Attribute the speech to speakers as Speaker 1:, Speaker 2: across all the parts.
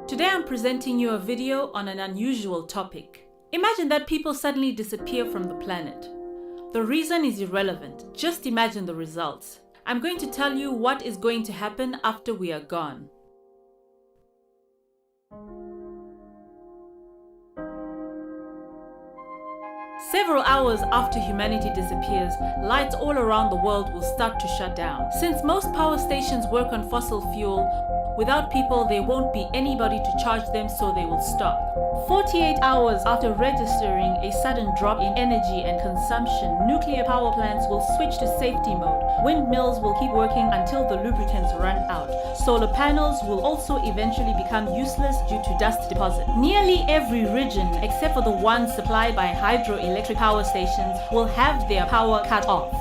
Speaker 1: Today I'm presenting you a video on an unusual topic. Imagine that people suddenly disappear from the planet. The reason is irrelevant, just imagine the results. I'm going to tell you what is going to happen after we are gone. Several hours after humanity disappears, lights all around the world will start to shut down. Since most power stations work on fossil fuel, without people there won't be anybody to charge them, so they will stop. 48 hours after registering a sudden drop in energy and consumption, nuclear power plants will switch to safety mode. Windmills will keep working until the lubricants run out. Solar panels will also eventually become useless due to dust deposit. Nearly every region, except for the ones supplied by hydroelectric power stations, will have their power cut off.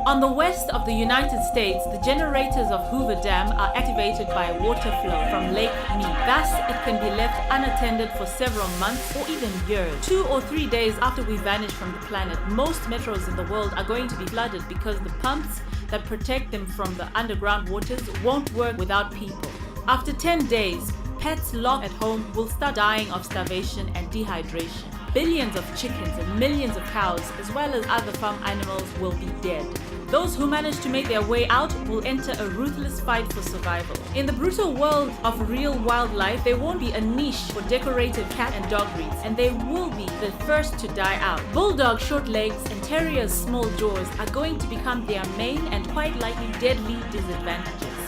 Speaker 1: On the west of the United States, the generators of Hoover Dam are activated by water flow from Lake Mead. Thus, it can be left unattended for several months or even years. 2 or 3 days after we vanish from the planet, most metros in the world are going to be flooded because the pumps that protect them from the underground waters won't work without people. After 10 days, pets locked at home will start dying of starvation and dehydration. Billions of chickens and millions of cows, as well as other farm animals, will be dead. Those who manage to make their way out will enter a ruthless fight for survival. In the brutal world of real wildlife, there won't be a niche for decorative cat and dog breeds, and they will be the first to die out. Bulldog short legs and terriers small jaws are going to become their main and quite likely deadly disadvantages.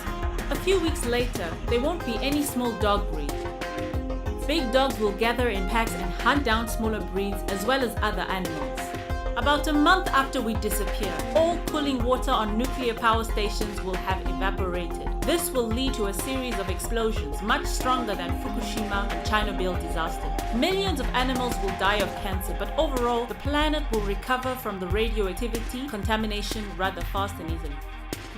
Speaker 1: A few weeks later, there won't be any small dog breed. Big dogs will gather in packs and hunt down smaller breeds as well as other animals. About a month after we disappear, all cooling water on nuclear power stations will have evaporated. This will lead to a series of explosions much stronger than Fukushima and Chernobyl disaster. Millions of animals will die of cancer, but overall, the planet will recover from the radioactivity contamination rather fast and easily.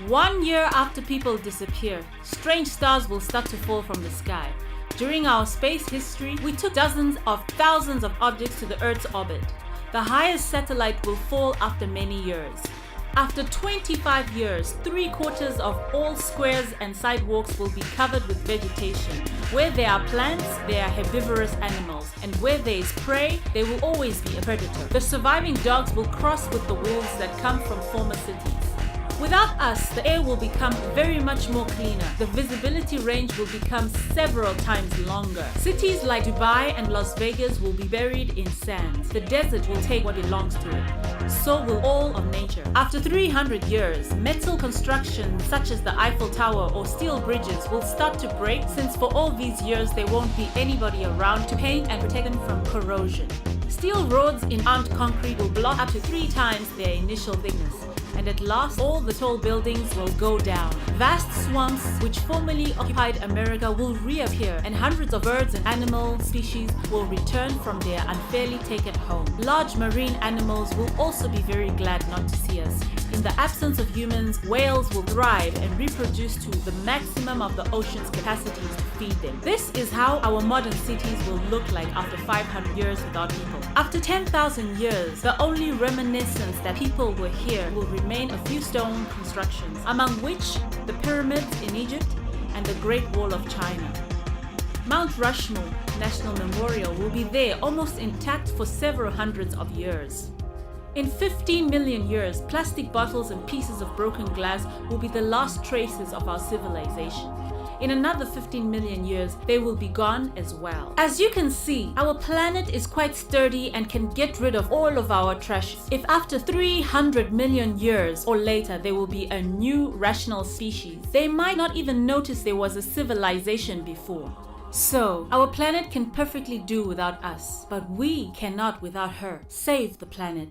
Speaker 1: 1 year after people disappear, strange stars will start to fall from the sky. During our space history, we took dozens of thousands of objects to the Earth's orbit. The highest satellite will fall after many years. After 25 years, 3/4 of all squares and sidewalks will be covered with vegetation. Where there are plants, there are herbivorous animals, and where there is prey, there will always be a predator. The surviving dogs will cross with the wolves that come from former cities. Without us, the air will become very much more cleaner. The visibility range will become several times longer. Cities like Dubai and Las Vegas will be buried in sands. The desert will take what belongs to it. So will all of nature. After 300 years, metal constructions such as the Eiffel Tower or steel bridges will start to break, since for all these years there won't be anybody around to paint and protect them from corrosion. Steel roads in armed concrete will block up to 3 times their initial thickness. And at last, all the tall buildings will go down. Vast swamps, which formerly occupied America, will reappear, and hundreds of birds and animal species will return from their unfairly taken home. Large marine animals will also be very glad not to see us. In the absence of humans, whales will thrive and reproduce to the maximum of the ocean's capacities to feed them. This is how our modern cities will look like after 500 years without people. After 10,000 years, the only reminiscence that people were here will remain a few stone constructions, among which the pyramids in Egypt and the Great Wall of China. Mount Rushmore National Memorial will be there almost intact for several hundreds of years. In 15 million years, plastic bottles and pieces of broken glass will be the last traces of our civilization. In another 15 million years, they will be gone as well. As you can see, our planet is quite sturdy and can get rid of all of our trash. If after 300 million years or later there will be a new rational species, they might not even notice there was a civilization before. So, our planet can perfectly do without us, but we cannot without her. Save the planet.